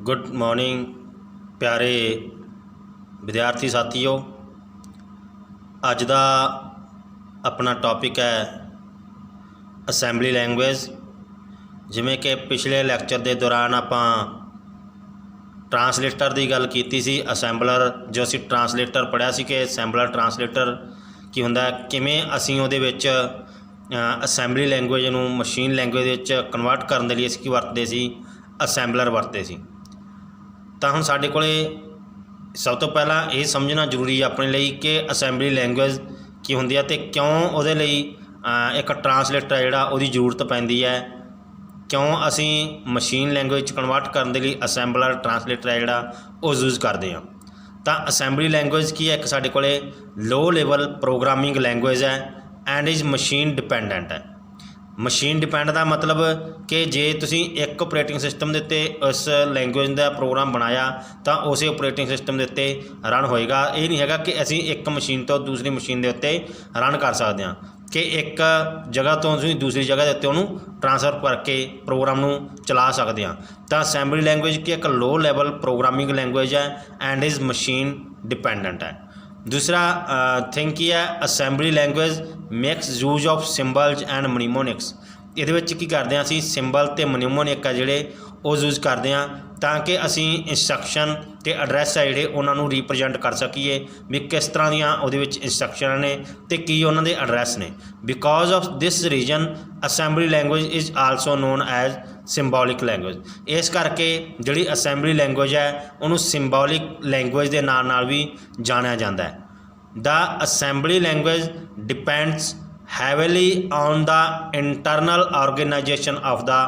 Good morning प्यारे विद्यार्थी साथियों। अज का अपना टॉपिक है असैंबली लैंग्वेज। जिमें कि पिछले लैक्चर के दौरान आपां ट्रांसलेटर की गल की सी, असैंबलर जो असी ट्रांसलेटर पढ़िया सी कि असैंबलर ट्रांसलेटर की हुंदा, किवें असीं उहदे विच असैंबली लैंग्वेज नूं मशीन लैंग्वेज विच कन्वर्ट करन दे लई असीं की वरतदे सी, असैंबलर वरतदे सी। तो हुण साडे कोले सब तो पहला ये समझना जरूरी है अपने लिए कि असैंबली लैंग्वेज की हुंदी है, तो क्यों उहदे लई एक ट्रांसलेटर जिहड़ा उहदी जरूरत पैंदी है, क्यों असी मशीन लैंग्वेज कन्वर्ट करने के लिए असैंबलर ट्रांसलेटर है जिहड़ा वो यूज़ करते हैं। तो असैंबली लैंग्वेज की है, एक साडे कोले लो लेवल प्रोग्रामिंग लैंग्वेज है एंड इज़ मशीन डिपेंडेंट है। मशीन डिपेंड का मतलब कि जे तुसी एक ऑपरेटिंग सिस्टम के उत्ते उस लैंग्वेज का प्रोग्राम बनाया तो उस ऑपरेटिंग सिस्टम के उत्ते रन होएगा। ये नहीं है कि असी एक मशीन तो दूसरी मशीन के उत्ते रन कर सकते हैं कि एक जगह तो दूसरी जगह के उत्ते उन्होंने ट्रांसफर करके प्रोग्राम नूं चला सकते हैं। तो असैंबली लैंग्वेज की एक लो लैवल प्रोग्रामिंग लैंग्वेज है एंड इज़ मशीन डिपेंडेंट है। दूसरा थिंग की है, assembly language makes use of symbols and mnemonics. ये की करते हैं असी सिंबल तो मनीमोनिक है जोड़े वो यूज़ करते हैं ताकि असी इंस्ट्रक्शन के एड्रैस है जोड़े उन्होंने रिप्रजेंट कर सकीए भी किस तरह दियाँ इंस्ट्रक्शन ने तो की उन्होंने एड्रैस ने। Because of this reason assembly language is also known as symbolic language. इस करके जिहड़ी असैंबली लैंग्वेज है उन्होंने सिंबॉलिक लैंग्वेज के नाम नाल भी जानिया जाता है। The assembly language depends heavily on the internal organization of the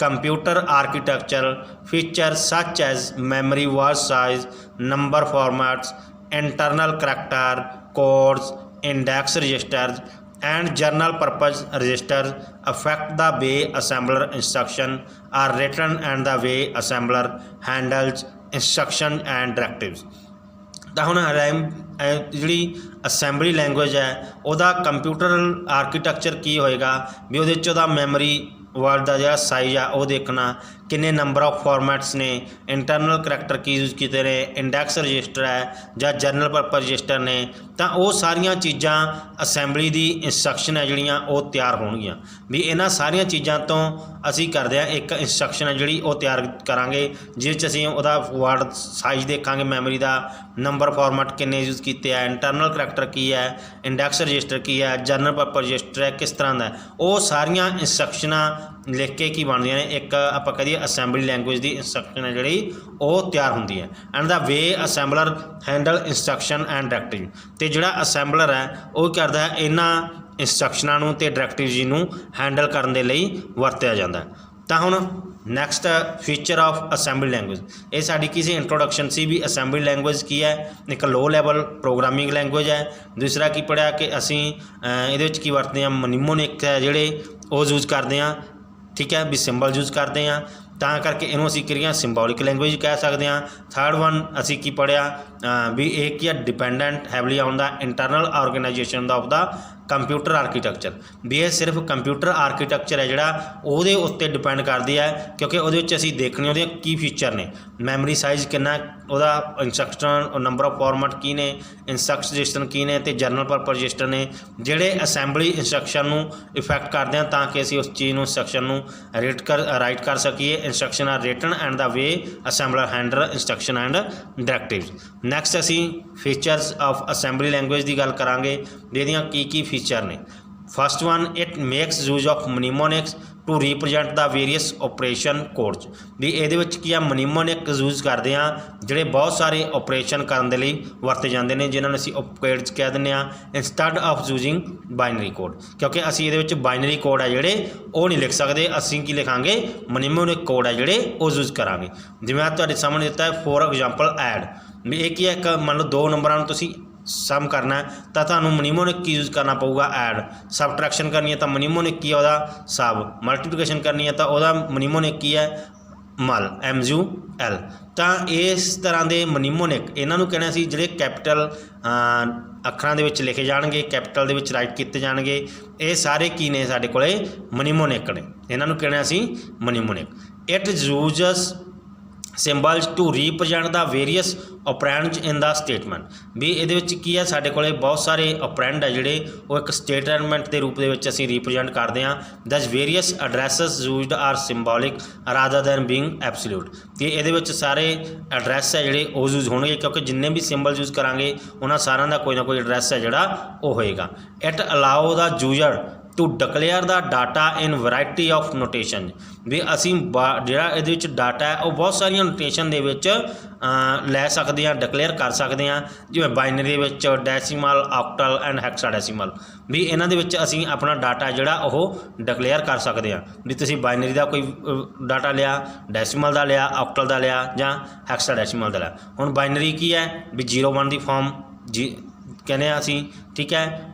computer architecture features such as memory word size, number formats, internal character codes, index registers and general purpose registers affect the way assembler instruction are written and the way assembler handles instruction and directives। तो हुण जी assembly language है वह computer architecture की होएगा भी वो memory word का जो साइज है वह देखना, किन्ने नंबर ऑफ फॉर्मैट्स ने, इंटरनल करैक्टर की यूज़ किए ने, इंडैक्स रजिस्टर है या जनरल परपज़ रजिस्टर ने। तो वो सारिया चीज़ां असैंबली की इंस्ट्रक्शन है जिहड़ियां वो तैयार होणगियां भी इन्हां सारिया चीज़ों तो असी करदे एक इंस्ट्रक्शन है जिहड़ी वो तैयार करांगे जिस असीं उहदा वर्ड साइज देखांगे, मैमरी का नंबर फॉर्मैट किन्ने यूज़ किए है, इंटरनल करैक्टर की है, इंडैक्स रजिस्टर की है, जनरल परपज़ रजिस्टर है किस तरह का, वो सारिया इंस्ट्रक्शनां लिख के की बनदियां ने एक आपां कहिए असैंबली लैंग्वेज की इंस्ट्रक्शन है जिहड़ी वो तैयार होंदी है। And the way assembler handle instruction and directive, तो जिहड़ा असैंबलर है वो करदा है इन्हां इंस्ट्रक्शनां नूं ते डायरैक्टिव जी नूं हैंडल करन दे लई वरतिया जांदा है। तो हुण next feature of assembly language, ये साडी की सी इंट्रोडक्शन सी भी असैंबली लैंग्वेज की है, एक लो लैवल प्रोग्रामिंग लैंग्वेज है। दूसरा की पढ़िया कि असीं इहदे विच की वरतदे हां मनीमोनिक है जिहड़े वो यूज़ करते हैं, ठीक है भी सिंबल यूज़ करते हैं ਤਾਂ करके इनू असी करिए सिंबॉलिक लैंग्वेज कह सकते हैं। थर्ड वन असी की पढ़िया भी एक ही dependent heavily on the internal organization of the computer architecture, भी ये सिर्फ कंप्यूटर आर्कीटैक्चर है जिहड़ा उहदे उत्ते डिपेंड करती है क्योंकि उहदे विच असी देखने उहदे की फीचर ने, मैमरी साइज कितना, उहदा इंस्ट्रक्शन नंबर ऑफ फॉर्मैट की ने, इंस्ट्रक्शन रजिस्टर की ने ते जनरल परपज़ रजिस्टर ने जिहड़े असैंबली इंस्ट्रक्शन नूं इफैक्ट करते हैं ताकि असी उस चीज़ नूं इंस्ट्रक्शन नूं राइट कर सकीए। Instruction are written and the way assembler handle instruction and directives. Next असी फीचर्स ऑफ असैंबली लैंग्वेज की गल करांगे जिहदियां की फीचर ने। First one, it makes use of mnemonics to represent the various operation codes, भी ये की आ मनीमोनिक यूज़ करते हैं जोड़े बहुत सारे ऑपरेशन करने लई वरते जाते हैं जिन्होंने असी ऑपरेट्स कह दें instead of using binary code, क्योंकि असी ये बाइनरी कोड है जोड़े वो नहीं लिख सकते, असी की लिखांगे मनीमोनिक कोड है जोड़े वो यूज़ करांगे। जिवें मैं तुहाडे सामने दिता है फॉर एग्जाम्पल ऐड, भी एक ही है एक मान लो दो नंबरों तुसीं सम करना है तो तुहानूं मनीमोनिक की यूज़ करना पऊगा ऐड, सबट्रैक्शन करनी है तो मनीमोनिक की है वह सब, मल्टीप्लिकेशन करनी है तो वह मनीमोनिक की है मल MUL। तो इस तरह के मनीमोनिक इन्हों कहना सी जिहड़े कैपिटल अखरां दे विच लिखे जाणगे, कैपिटल दे विच राइट किए जाणगे, ये सारे की ने साडे कोले मनीमोनिक ने, इन्हों कहना सी mnemonic. It uses symbols to represent the various operands in the statement. ਵੀ ਇਹਦੇ ਵਿੱਚ ਕੀ ਹੈ, ਸਾਡੇ ਕੋਲੇ ਬਹੁਤ ਸਾਰੇ ਓਪਰੈਂਡ ਹੈ ਜਿਹੜੇ ਉਹ ਇੱਕ ਸਟੇਟਮੈਂਟ ਦੇ ਰੂਪ ਦੇ ਵਿੱਚ ਅਸੀਂ ਰੀਪ੍ਰਜੈਂਟ ਕਰਦੇ ਹਾਂ। Thus various addresses used are symbolic rather than being absolute. ਕਿ ਇਹਦੇ ਵਿੱਚ ਸਾਰੇ ਐਡਰੈਸ ਹੈ ਜਿਹੜੇ ਉਹ ਯੂਜ਼ ਹੋਣਗੇ, ਕਿਉਂਕਿ ਜਿੰਨੇ ਵੀ ਸਿੰਬਲ ਯੂਜ਼ ਕਰਾਂਗੇ ਉਹਨਾਂ ਸਾਰਿਆਂ ਦਾ ਕੋਈ ਨਾ ਕੋਈ ਐਡਰੈਸ ਹੈ ਜਿਹੜਾ ਉਹ ਹੋਏਗਾ। It allow the user to declare the data in variety of notation. ਵੀ ਅਸੀਂ ਜਿਹੜਾ ਇਹਦੇ ਵਿੱਚ ਡਾਟਾ ਹੈ ਉਹ ਬਹੁਤ ਸਾਰੀਆਂ ਨੋਟੇਸ਼ਨ ਦੇ ਵਿੱਚ ਲੈ ਸਕਦੇ ਹਾਂ, ਡਿਕਲੇਅਰ ਕਰ ਸਕਦੇ ਹਾਂ, ਜਿਵੇਂ ਬਾਈਨਰੀ ਵਿੱਚ ਡੈਸੀਮਲ, ਆਕਟਲ ਐਂਡ ਹੈਕਸਾਡੈਸੀਮਲ। ਵੀ ਇਹਨਾਂ ਦੇ ਵਿੱਚ ਅਸੀਂ ਆਪਣਾ ਡਾਟਾ ਜਿਹੜਾ ਉਹ ਡਿਕਲੇਅਰ ਕਰ ਸਕਦੇ ਹਾਂ। ਵੀ ਤੁਸੀਂ ਬਾਈਨਰੀ ਦਾ ਕੋਈ ਡਾਟਾ ਲਿਆ, ਡੈਸੀਮਲ ਦਾ ਲਿਆ, ਆਕਟਲ ਦਾ ਲਿਆ ਜਾਂ ਹੈਕਸਾਡੈਸੀਮਲ ਦਾ ਲਿਆ। ਹੁਣ ਬਾਈਨਰੀ ਕੀ ਹੈ ਵੀ 0 1 ਦੀ ਫਾਰਮ ਜੀ ਕਹਿੰਦੇ ਹਾਂ ਅਸੀਂ, ਠੀਕ ਹੈ।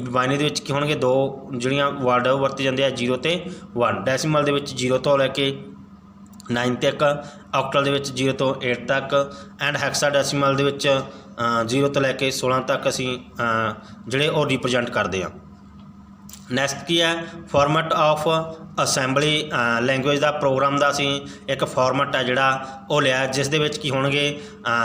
ਬਾਈਨਰੀ ਦੇ ਵਿੱਚ ਕੀ ਹੋਣਗੇ, ਦੋ ਜਿਹੜੀਆਂ ਵਰਡ ਉਹ ਵਰਤੇ ਜਾਂਦੇ ਆ 0 ਅਤੇ 1। ਡੈਸੀਮਲ ਦੇ ਵਿੱਚ 0 ਤੋਂ ਲੈ ਕੇ 9 ਤੱਕ, ਆਕਟਲ ਦੇ ਵਿੱਚ 0 ਤੋਂ 8 ਤੱਕ ਐਂਡ ਹੈਕਸਾਡੈਸੀਮਲ ਦੇ ਵਿੱਚ 0 ਤੋਂ ਲੈ ਕੇ 16 ਤੱਕ ਅਸੀਂ ਜਿਹੜੇ ਉਹ ਰਿਪਰਜੈਂਟ ਕਰਦੇ ਹਾਂ। ਨੈਕਸਟ ਕੀ ਹੈ, ਫਾਰਮੈਟ ਆਫ ਅਸੈਂਬਲੀ ਲੈਂਗੁਏਜ ਦਾ ਪ੍ਰੋਗਰਾਮ ਦਾ ਅਸੀਂ ਇੱਕ ਫਾਰਮੈਟ ਹੈ ਜਿਹੜਾ ਉਹ ਲਿਆ, ਜਿਸ ਦੇ ਵਿੱਚ ਕੀ ਹੋਣਗੇ,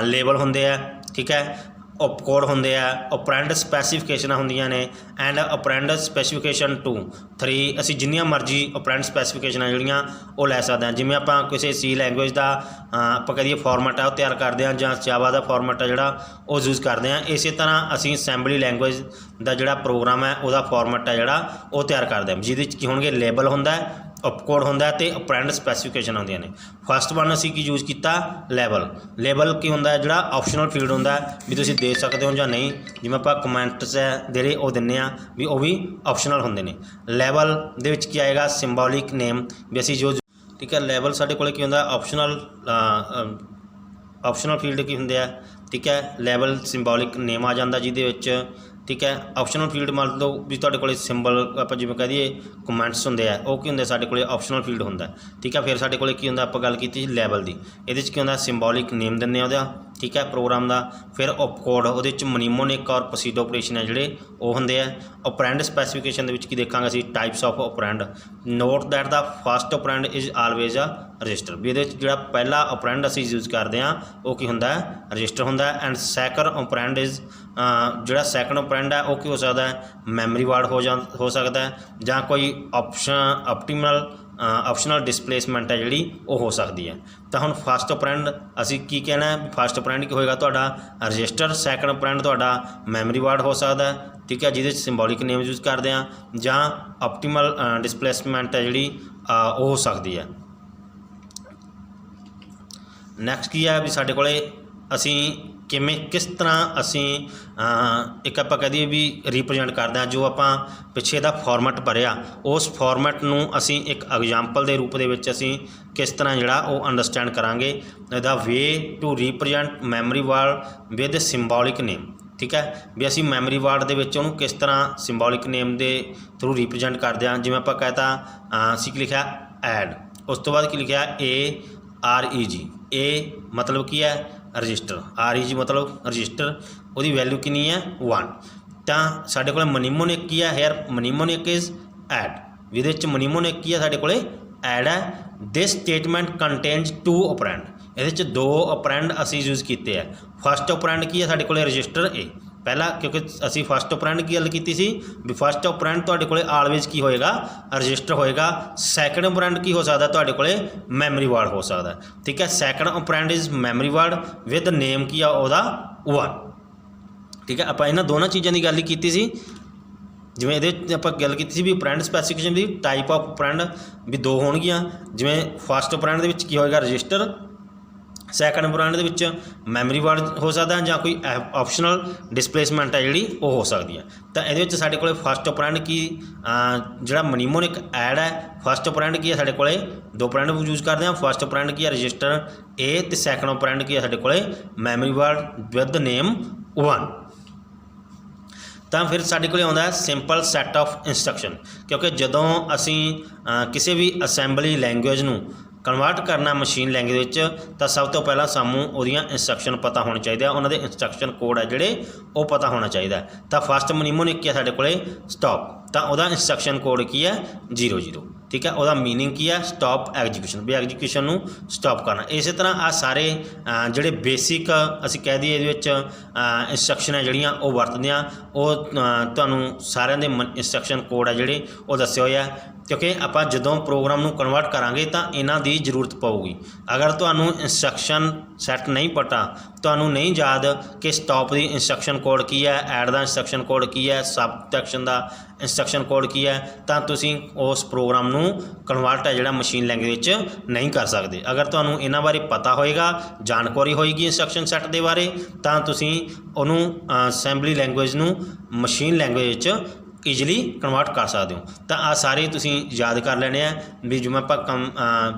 ਲੇਬਲ ਹੁੰਦੇ ਆ, ਠੀਕ ਹੈ, ਉਪਕੋਡ ਹੁੰਦੇ ਆ, ਓਪਰੈਂਡ ਸਪੈਸੀਫਿਕੇਸ਼ਨਾਂ ਹੁੰਦੀਆਂ ਨੇ ਐਂਡ ਓਪਰੈਂਡ ਸਪੈਸੀਫਿਕੇਸ਼ਨ 2 3। ਅਸੀਂ ਜਿੰਨੀਆਂ ਮਰਜ਼ੀ ਓਪਰੈਂਡ ਸਪੈਸੀਫਿਕੇਸ਼ਨਾਂ ਜਿਹੜੀਆਂ ਉਹ ਲੈ ਸਕਦੇ ਹਾਂ। ਜਿਵੇਂ ਆਪਾਂ ਕਿਸੇ ਸੀ ਲੈਂਗੁਏਜ ਦਾ ਆਪਾਂ ਕਹੀਏ ਫਾਰਮੈਟ ਹੈ ਉਹ ਤਿਆਰ ਕਰਦੇ ਹਾਂ, ਜਾਂ ਜਾਵਾ ਦਾ ਫਾਰਮੈਟ ਹੈ ਜਿਹੜਾ ਉਹ ਯੂਜ਼ ਕਰਦੇ ਹਾਂ। ਇਸੇ ਤਰ੍ਹਾਂ ਅਸੀਂ ਅਸੈਂਬਲੀ ਲੈਂਗੁਏਜ ਦਾ ਜਿਹੜਾ ਪ੍ਰੋਗਰਾਮ ਹੈ ਉਹਦਾ ਫਾਰਮੈਟ ਹੈ ਜਿਹੜਾ ਉਹ ਤਿਆਰ ਕਰਦੇ ਹਾਂ, ਜਿਹਦੇ ਵਿੱਚ ਕੀ ਹੋਣਗੇ, ਲੇਬਲ ਹੁੰਦਾ, ਉਪਕੋਡ ਹੁੰਦਾ ਅਤੇ ਓਪਰੈਂਡ ਸਪੈਸੀਫਿਕੇਸ਼ਨ ਹੁੰਦੀਆਂ ਨੇ। ਫਸਟ ਵਨ ਅਸੀਂ ਕੀ ਯੂਜ਼ ਕੀਤਾ, ਲੈਬਲ। ਲੈਬਲ ਕੀ ਹੁੰਦਾ, ਜਿਹੜਾ ਆਪਸ਼ਨਲ ਫੀਲਡ ਹੁੰਦਾ ਵੀ ਤੁਸੀਂ ਦੇ ਸਕਦੇ ਹੋ ਜਾਂ ਨਹੀਂ। ਜਿਵੇਂ ਆਪਾਂ ਕਮੈਂਟਸ ਹੈ ਜਿਹੜੇ ਉਹ ਦਿੰਦੇ ਹਾਂ ਵੀ ਉਹ ਵੀ ਆਪਸ਼ਨਲ ਹੁੰਦੇ ਨੇ। ਲੈਬਲ ਦੇ ਵਿੱਚ ਕੀ ਆਏਗਾ, ਸਿੰਬੋਲਿਕ ਨੇਮ। ਵੀ ਅਸੀਂ ਜੋ, ਠੀਕ ਹੈ, ਲੈਬਲ ਸਾਡੇ ਕੋਲ ਕੀ ਹੁੰਦਾ, ਆਪਸ਼ਨਲ ਫੀਲਡ ਕੀ ਹੁੰਦੇ ਆ, ਠੀਕ ਹੈ। ਲੈਬਲ ਸਿੰਬੋਲਿਕ ਨੇਮ ਆ ਜਾਂਦਾ ਜਿਹਦੇ ਵਿੱਚ, ਠੀਕ ਹੈ। ਆਪਸ਼ਨਲ ਫੀਲਡ ਮੰਨ ਲਓ ਵੀ ਤੁਹਾਡੇ ਕੋਲ ਸਿੰਬਲ ਆਪਾਂ ਜਿਵੇਂ ਕਹਿ ਦਈਏ ਕਮੈਂਟਸ ਹੁੰਦੇ ਆ, ਉਹ ਕੀ ਹੁੰਦੇ ਸਾਡੇ ਕੋਲ ਆਪਸ਼ਨਲ ਫੀਲਡ ਹੁੰਦਾ, ਠੀਕ ਹੈ। ਫਿਰ ਸਾਡੇ ਕੋਲ ਕੀ ਹੁੰਦਾ, ਆਪਾਂ ਗੱਲ ਕੀਤੀ ਸੀ ਲੈਬਲ ਦੀ, ਇਹਦੇ 'ਚ ਕੀ ਹੁੰਦਾ, ਸਿੰਬੋਲਿਕ ਨੇਮ ਦਿੰਦੇ ਆ ਉਹਦਾ, ਠੀਕ ਹੈ, ਪ੍ਰੋਗਰਾਮ ਦਾ। ਫਿਰ ਉਪਕੋਡ, ਉਹਦੇ 'ਚ ਮਨੀਮੋਨਿਕ ਔਰ ਪਸੀਡੋ ਆਪਰੇਸ਼ਨ ਹੈ ਜਿਹੜੇ ਉਹ ਹੁੰਦੇ ਆ। ਓਪਰੈਂਡ ਸਪੈਸੀਫਿਕੇਸ਼ਨ ਦੇ ਵਿੱਚ ਕੀ ਦੇਖਾਂਗੇ ਅਸੀਂ, types of operand. Note that the first operand is always a register. ਵੀ ਇਹਦੇ ਵਿੱਚ ਜਿਹੜਾ ਪਹਿਲਾ ਓਪਰੈਂਡ ਅਸੀਂ ਯੂਜ਼ ਕਰਦੇ ਹਾਂ ਉਹ ਕੀ ਹੁੰਦਾ, ਰਜਿਸਟਰ ਹੁੰਦਾ। ਐਂਡ ਸੈਕੰਡ ਓਪਰੈਂਡ ਇਜ਼, ਜਿਹੜਾ ਸੈਕੰਡ ਓਪਰੈਂਡ ਹੈ ਉਹ ਕੀ ਹੋ ਸਕਦਾ, ਮੈਮਰੀ ਵਰਡ ਹੋ ਸਕਦਾ, ਜਾਂ ਕੋਈ ਆਪਸ਼ਨਲ ਡਿਸਪਲੇਸਮੈਂਟ ਹੈ ਜਿਹੜੀ ਉਹ ਹੋ ਸਕਦੀ ਹੈ। ਤਾਂ ਹੁਣ ਫਸਟ ਓਪਰੈਂਡ ਅਸੀਂ ਕੀ ਕਹਿਣਾ, ਫਸਟ ਓਪਰੈਂਡ ਕੀ ਹੋਏਗਾ ਤੁਹਾਡਾ, ਰਜਿਸਟਰ। ਸੈਕੰਡ ਓਪਰੈਂਡ ਤੁਹਾਡਾ ਮੈਮਰੀ ਵਰਡ ਹੋ ਸਕਦਾ, ਠੀਕ ਹੈ, ਜਿਹਦੇ 'ਚ ਸਿੰਬੋਲਿਕ ਨੇਮ ਯੂਜ਼ ਕਰਦੇ ਹਾਂ, ਜਾਂ ਆਪਟੀਮਲ ਡਿਸਪਲੇਸਮੈਂਟ ਹੈ ਜਿਹੜੀ ਉਹ ਹੋ ਸਕਦੀ ਹੈ। ਨੈਕਸਟ ਕੀ ਹੈ ਵੀ ਸਾਡੇ ਕੋਲ ਅਸੀਂ ਕਿਸ ਤਰ੍ਹਾਂ ਅਸੀਂ ਇੱਕ ਆਪਾਂ ਕਹਿ ਦਈਏ ਵੀ ਰਿਪਰਜੈਂਟ ਕਰਦੇ ਹਾਂ। ਜੋ ਆਪਾਂ ਪਿੱਛੇ ਦਾ ਫਾਰਮੈਟ ਭਰਿਆ ਉਸ ਫਾਰਮੈਟ ਨੂੰ ਅਸੀਂ ਇੱਕ ਐਗਜ਼ਾਮਪਲ ਦੇ ਰੂਪ ਦੇ ਵਿੱਚ ਅਸੀਂ ਕਿਸ ਤਰ੍ਹਾਂ ਜਿਹੜਾ ਉਹ ਅੰਡਰਸਟੈਂਡ ਕਰਾਂਗੇ। The way to represent memory word with symbolic name, ਠੀਕ ਹੈ। ਵੀ ਅਸੀਂ ਮੈਮਰੀ ਵਰਡ ਦੇ ਵਿੱਚ ਉਹਨੂੰ ਕਿਸ ਤਰ੍ਹਾਂ ਸਿੰਬੋਲਿਕ ਨੇਮ ਦੇ ਥਰੂ ਰਿਪਰਜੈਂਟ ਕਰਦੇ ਹਾਂ। ਜਿਵੇਂ ਆਪਾਂ ਕਹਿਤਾ ਅਸੀਂ ਕੀ ਲਿਖਿਆ, ਐਡ, ਉਸ ਤੋਂ ਬਾਅਦ ਕੀ ਲਿਖਿਆ, AREG। A ਮਤਲਬ ਕੀ ਹੈ, ਰਜਿਸਟਰ। REG ਮਤਲਬ ਰਜਿਸਟਰ। ਉਹਦੀ ਵੈਲਿਊ ਕਿੰਨੀ ਹੈ, 1। ਤਾਂ ਸਾਡੇ ਕੋਲ ਮਨੀਮੋਨਿਕ ਕੀ ਹੈ, ਹੇਅਰ ਮਨੀਮੋਨਿਕ ਇਜ਼ ਐਡ। ਇਹਦੇ ਵਿੱਚ ਮਨੀਮੋਨਿਕ ਕੀ ਹੈ, ਸਾਡੇ ਕੋਲ ਐਡ ਹੈ। ਦਿਸ ਸਟੇਟਮੈਂਟ ਕੰਟੇਨਸ 2 ਓਪਰੈਂਡ। ਇਹਦੇ 'ਚ 2 ਓਪਰੈਂਡ ਅਸੀਂ ਯੂਜ਼ ਕੀਤੇ ਆ। ਫਸਟ ਓਪਰੈਂਡ ਕੀ ਹੈ ਸਾਡੇ ਕੋਲ, ਰਜਿਸਟਰ A ਪਹਿਲਾਂ, ਕਿਉਂਕਿ ਅਸੀਂ ਫਸਟ ਓਪਰੈਂਡ ਕੀ ਗੱਲ ਕੀਤੀ ਸੀ ਵੀ ਫਸਟ ਓਪਰੈਂਡ ਤੁਹਾਡੇ ਕੋਲ ਆਲਵੇਜ਼ ਕੀ ਹੋਏਗਾ, ਰਜਿਸਟਰ ਹੋਏਗਾ। ਸੈਕਿੰਡ ਓਪਰੈਂਡ ਕੀ ਹੋ ਸਕਦਾ, ਤੁਹਾਡੇ ਕੋਲ ਮੈਮਰੀ ਵਰਡ ਹੋ ਸਕਦਾ, ਠੀਕ ਹੈ। Second operand is memory word with name ਕੀ ਆ ਉਹਦਾ 1, ਠੀਕ ਹੈ। ਆਪਾਂ ਇਹਨਾਂ ਦੋਨਾਂ ਚੀਜ਼ਾਂ ਦੀ ਗੱਲ ਹੀ ਕੀਤੀ ਸੀ। ਜਿਵੇਂ ਇਹਦੇ ਆਪਾਂ ਗੱਲ ਕੀਤੀ ਸੀ ਵੀ ਓਪਰੈਂਡ ਸਪੈਸੀਫਿਕੇਸ਼ਨ ਦੀ ਟਾਈਪ ਆਫ ਓਪਰੈਂਡ ਵੀ 2 ਹੋਣਗੀਆਂ। ਜਿਵੇਂ ਫਸਟ ਓਪਰੈਂਡ ਦੇ ਵਿੱਚ ਕੀ ਹੋਏਗਾ, ਰਜਿਸਟਰ। ਸੈਕੰਡ ਓਪਰੈਂਡ ਦੇ ਵਿੱਚ ਮੈਮਰੀ ਵਰਡ ਹੋ ਸਕਦਾ, ਜਾਂ ਕੋਈ ਆਪਸ਼ਨਲ ਡਿਸਪਲੇਸਮੈਂਟ ਹੈ ਜਿਹੜੀ ਉਹ ਹੋ ਸਕਦੀ ਹੈ। ਤਾਂ ਇਹਦੇ ਵਿੱਚ ਸਾਡੇ ਕੋਲ ਫਸਟ ਓਪਰੈਂਡ ਕੀ, ਜਿਹੜਾ ਮਨੀਮੋਨਿਕ ਐਡ ਹੈ, ਫਸਟ ਓਪਰੈਂਡ ਕੀ ਹੈ ਸਾਡੇ ਕੋਲ 2 ਓਪਰੈਂਡ ਯੂਜ਼ ਕਰਦੇ ਹਾਂ। ਫਸਟ ਓਪਰੈਂਡ ਕੀ ਹੈ, ਰਜਿਸਟਰ A, ਅਤੇ ਸੈਕੰਡ ਓਪਰੈਂਡ ਕੀ ਹੈ ਸਾਡੇ ਕੋਲ ਮੈਮਰੀ ਵਰਡ ਵਿਦ ਨੇਮ 1। ਤਾਂ ਫਿਰ ਸਾਡੇ ਕੋਲ ਆਉਂਦਾ ਸਿੰਪਲ ਸੈੱਟ ਆਫ ਇੰਸਟਰਕਸ਼ਨ। ਕਿਉਂਕਿ ਜਦੋਂ ਅਸੀਂ ਕਿਸੇ ਵੀ ਅਸੈਂਬਲੀ ਲੈਂਗੁਏਜ ਨੂੰ ਕਨਵਰਟ ਕਰਨਾ ਮਸ਼ੀਨ ਲੈਂਗੁਏਜ ਵਿੱਚ, ਤਾਂ ਸਭ ਤੋਂ ਪਹਿਲਾਂ ਸਾਨੂੰ ਉਹਦੀਆਂ ਇੰਸਟਰਕਸ਼ਨ ਪਤਾ ਹੋਣੇ ਚਾਹੀਦੇ ਆ, ਉਹਨਾਂ ਦੇ ਇੰਸਟਰਕਸ਼ਨ ਕੋਡ ਹੈ ਜਿਹੜੇ ਉਹ ਪਤਾ ਹੋਣਾ ਚਾਹੀਦਾ। ਤਾਂ ਫਸਟ ਮਨੀਮੋਨਿਕ ਕੀ ਹੈ ਸਾਡੇ ਕੋਲ, ਸਟਾਪ। ਤਾਂ ਉਹਦਾ ਇੰਸਟਰਕਸ਼ਨ ਕੋਡ ਕੀ ਹੈ 00। ਠੀਕ ਹੈ, ਉਹਦਾ ਮੀਨਿੰਗ ਕੀ ਹੈ ਸਟਾਪ ਐਗਜੀਕਿਊਸ਼ਨ, ਵੀ ਐਗਜੀਕਿਊਸ਼ਨ ਨੂੰ ਸਟਾਪ ਕਰਨਾ। ਇਸੇ ਤਰ੍ਹਾਂ ਆ ਸਾਰੇ ਜਿਹੜੇ ਬੇਸਿਕ ਅਸੀਂ ਕਹਿ ਦਈਏ ਇਹਦੇ ਵਿੱਚ ਇੰਸਟਰਕਸ਼ਨ ਹੈ ਜਿਹੜੀਆਂ ਉਹ ਵਰਤਦੇ ਹਾਂ, ਉਹ ਤੁਹਾਨੂੰ ਸਾਰਿਆਂ ਦੇ ਇੰਸਟਰਕਸ਼ਨ ਕੋਡ ਹੈ ਜਿਹੜੇ ਉਹ ਦੱਸੇ ਹੋਏ ਆ, ਕਿਉਂਕਿ ਆਪਾਂ ਜਦੋਂ ਪ੍ਰੋਗਰਾਮ ਨੂੰ ਕਨਵਰਟ ਕਰਾਂਗੇ ਤਾਂ ਇਹਨਾਂ ਦੀ ਜ਼ਰੂਰਤ ਪਊਗੀ। ਅਗਰ ਤੁਹਾਨੂੰ ਇੰਸਟਰਕਸ਼ਨ ਸੈੱਟ ਨਹੀਂ ਪਤਾ, ਤੁਹਾਨੂੰ ਨਹੀਂ ਯਾਦ ਕਿ ਸਟਾਪ ਦੀ ਇੰਸਟਰਕਸ਼ਨ ਕੋਡ ਕੀ ਹੈ, ਐਡ ਦਾ ਇੰਸਟਰਕਸ਼ਨ ਕੋਡ ਕੀ ਹੈ, ਸਬਟਰੈਕਸ਼ਨ ਦਾ ਇੰਸਟਰਕਸ਼ਨ ਕੋਡ ਕੀ ਹੈ, ਤਾਂ ਤੁਸੀਂ ਉਸ ਪ੍ਰੋਗਰਾਮ ਨੂੰ ਕਨਵਰਟ ਹੈ ਜਿਹੜਾ ਮਸ਼ੀਨ ਲੈਂਗੁਏਜ ਵਿੱਚ ਨਹੀਂ ਕਰ ਸਕਦੇ। ਅਗਰ ਤੁਹਾਨੂੰ ਇਹਨਾਂ ਬਾਰੇ ਪਤਾ ਹੋਏਗਾ, ਜਾਣਕਾਰੀ ਹੋਏਗੀ ਇੰਸਟਰਕਸ਼ਨ ਸੈੱਟ ਦੇ ਬਾਰੇ, ਤਾਂ ਤੁਸੀਂ ਉਹਨੂੰ ਅਸੈਂਬਲੀ ਲੈਂਗੁਏਜ ਨੂੰ ਮਸ਼ੀਨ ਲੈਂਗੁਏਜ ਵਿੱਚ ਈਜ਼ੀਲੀ ਕਨਵਰਟ ਕਰ ਸਕਦੇ ਹੋ। ਤਾਂ ਆ ਸਾਰੇ ਤੁਸੀਂ ਯਾਦ ਕਰ ਲੈਣੇ ਆ ਵੀ ਜਿਵੇਂ ਆਪਾਂ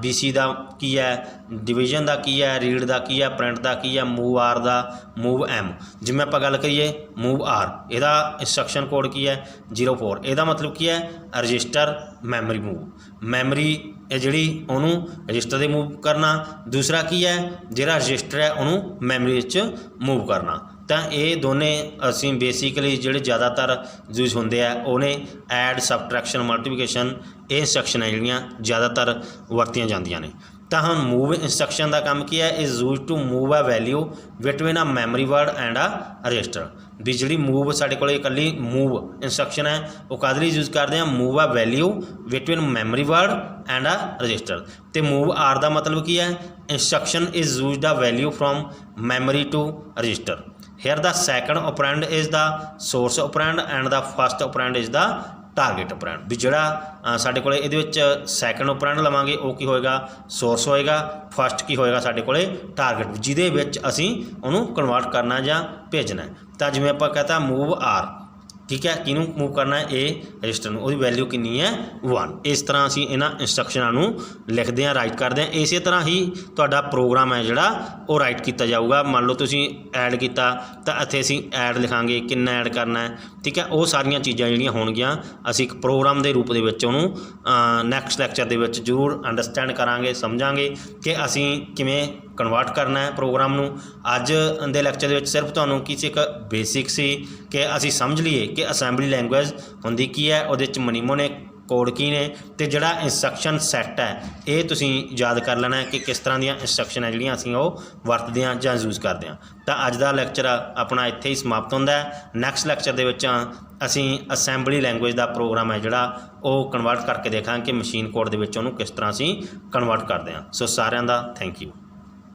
BC ਦਾ ਕੀ ਹੈ, ਡਿਵੀਜ਼ਨ ਦਾ ਕੀ ਹੈ, ਰੀਡ ਦਾ ਕੀ ਹੈ, ਪ੍ਰਿੰਟ ਦਾ ਕੀ ਹੈ, ਮੂਵ ਆਰ ਦਾ, ਮੂਵ M। ਜਿਵੇਂ ਆਪਾਂ ਗੱਲ ਕਰੀਏ ਮੂਵ ਆਰ, ਇਹਦਾ ਇੰਸਟਰਕਸ਼ਨ ਕੋਡ ਕੀ ਹੈ 04। ਇਹਦਾ ਮਤਲਬ ਕੀ ਹੈ ਰਜਿਸਟਰ ਮੈਮਰੀ ਮੂਵ, ਮੈਮਰੀ ਇਹ ਜਿਹੜੀ ਉਹਨੂੰ ਰਜਿਸਟਰ ਦੇ ਮੂਵ ਕਰਨਾ। ਦੂਸਰਾ ਕੀ ਹੈ ਜਿਹੜਾ ਰਜਿਸਟਰ ਹੈ ਉਹਨੂੰ ਮੈਮਰੀ ਵਿੱਚ ਮੂਵ ਕਰਨਾ। ਤਾਂ ਇਹ ਦੋਨੇ ਅਸੀਂ ਬੇਸਿਕਲੀ ਜਿਹੜੇ ਜ਼ਿਆਦਾਤਰ ਯੂਜ਼ ਹੁੰਦੇ ਆ ਉਹਨੇ ਐਡ, ਸਬਟਰੈਕਸ਼ਨ, ਮਲਟੀਪਲੀਕੇਸ਼ਨ, ਇਹ ਇੰਸਟਰਕਸ਼ਨ ਹੈ ਜਿਹੜੀਆਂ ਜ਼ਿਆਦਾਤਰ ਵਰਤੀਆਂ ਜਾਂਦੀਆਂ ਨੇ। ਤਾਂ ਹੁਣ ਮੂਵ ਇੰਸਟਰਕਸ਼ਨ ਦਾ ਕੰਮ ਕੀ ਹੈ, is use to move a value between a memory word and a register. ਵੀ ਜਿਹੜੀ ਮੂਵ ਸਾਡੇ ਕੋਲ ਇਕੱਲੀ ਮੂਵ ਇੰਸਟਰਕਸ਼ਨ ਹੈ ਉਹ ਕਾਹਦੇ ਲਈ ਯੂਜ਼ ਕਰਦੇ ਹਾਂ, move a value between memory word and a register. ਅਤੇ ਮੂਵ ਆਰ ਦਾ ਮਤਲਬ ਕੀ ਹੈ, instruction is used a value from memory to register. Here the second operand is the source operand and the first operand is the target operand। ਵੀ ਜਿਹੜਾ ਸਾਡੇ ਕੋਲ ਇਹਦੇ ਵਿੱਚ ਸੈਕੰਡ operand ਲਵਾਂਗੇ ਉਹ ਕੀ ਹੋਏਗਾ ਸੋਰਸ ਹੋਏਗਾ, ਫਸਟ ਕੀ ਹੋਏਗਾ ਸਾਡੇ ਕੋਲ ਟਾਰਗੇਟ, ਜਿਹਦੇ ਵਿੱਚ ਅਸੀਂ ਉਹਨੂੰ ਕਨਵਰਟ ਕਰਨਾ ਜਾਂ ਭੇਜਣਾ। ਤਾਂ ਜਿਵੇਂ ਆਪਾਂ ਕਹਤਾ ਮੂਵ ਆਰ, ਠੀਕ ਹੈ, ਕਿਹਨੂੰ ਮੂਵ ਕਰਨਾ ਹੈ ਇਹ ਰਜਿਸਟਰ ਨੂੰ, ਉਹਦੀ ਵੈਲਿਊ ਕਿੰਨੀ ਹੈ 1। ਇਸ ਤਰ੍ਹਾਂ ਅਸੀਂ ਇਹਨਾਂ ਇੰਸਟਰਕਸ਼ਨਾਂ ਨੂੰ ਲਿਖਦੇ ਹਾਂ, ਰਾਈਟ ਕਰਦੇ ਹਾਂ। ਇਸੇ ਤਰ੍ਹਾਂ ਹੀ ਤੁਹਾਡਾ ਪ੍ਰੋਗਰਾਮ ਹੈ ਜਿਹੜਾ ਉਹ ਰਾਈਟ ਕੀਤਾ ਜਾਊਗਾ। ਮੰਨ ਲਓ ਤੁਸੀਂ ਐਡ ਕੀਤਾ ਤਾਂ ਇੱਥੇ ਅਸੀਂ ਐਡ ਲਿਖਾਂਗੇ, ਕਿੰਨਾ ਐਡ ਕਰਨਾ ਹੈ, ਠੀਕ ਹੈ। ਉਹ ਸਾਰੀਆਂ ਚੀਜ਼ਾਂ ਜਿਹੜੀਆਂ ਹੋਣਗੀਆਂ ਅਸੀਂ ਇੱਕ ਪ੍ਰੋਗਰਾਮ ਦੇ ਰੂਪ ਦੇ ਵਿੱਚ ਉਹਨੂੰ ਨੈਕਸਟ ਲੈਕਚਰ ਦੇ ਵਿੱਚ ਜ਼ਰੂਰ ਅੰਡਰਸਟੈਂਡ ਕਰਾਂਗੇ, ਸਮਝਾਂਗੇ ਕਿ ਅਸੀਂ ਕਿਵੇਂ ਕਨਵਰਟ ਕਰਨਾ ਹੈ ਪ੍ਰੋਗਰਾਮ ਨੂੰ। ਅੱਜ ਦੇ ਲੈਕਚਰ ਦੇ ਵਿੱਚ ਸਿਰਫ ਤੁਹਾਨੂੰ ਕਿਸੇ ਇੱਕ ਬੇਸਿਕ ਸੀ ਕਿ ਅਸੀਂ ਸਮਝ ਲਈਏ ਕਿ ਅਸੈਂਬਲੀ ਲੈਂਗੁਏਜ ਹੁੰਦੀ ਕੀ ਹੈ, ਉਹਦੇ ਵਿੱਚ ਮਨੀਮੋਨਿਕ ਕੋਡ ਕੀ ਨੇ, ਅਤੇ ਜਿਹੜਾ ਇੰਸਟਰਕਸ਼ਨ ਸੈੱਟ ਹੈ ਇਹ ਤੁਸੀਂ ਯਾਦ ਕਰ ਲੈਣਾ ਕਿ ਕਿਸ ਤਰ੍ਹਾਂ ਦੀਆਂ ਇੰਸਟਰਕਸ਼ਨ ਹੈ ਜਿਹੜੀਆਂ ਅਸੀਂ ਉਹ ਵਰਤਦੇ ਹਾਂ ਜਾਂ ਯੂਜ਼ ਕਰਦੇ ਹਾਂ। ਤਾਂ ਅੱਜ ਦਾ ਲੈਕਚਰ ਆਪਣਾ ਇੱਥੇ ਹੀ ਸਮਾਪਤ ਹੁੰਦਾ ਹੈ। ਨੈਕਸਟ ਲੈਕਚਰ ਦੇ ਵਿੱਚ ਅਸੀਂ ਅਸੈਂਬਲੀ ਲੈਂਗੁਏਜ ਦਾ ਪ੍ਰੋਗਰਾਮ ਹੈ ਜਿਹੜਾ ਉਹ ਕਨਵਰਟ ਕਰਕੇ ਦੇਖਾਂਗੇ ਕਿ ਮਸ਼ੀਨ ਕੋਡ ਦੇ ਵਿੱਚ ਉਹਨੂੰ ਕਿਸ ਤਰ੍ਹਾਂ ਅਸੀਂ ਕਨਵਰਟ ਕਰਦੇ ਹਾਂ। ਸੋ ਸਾਰਿਆਂ ਦਾ ਥੈਂਕ ਯੂ।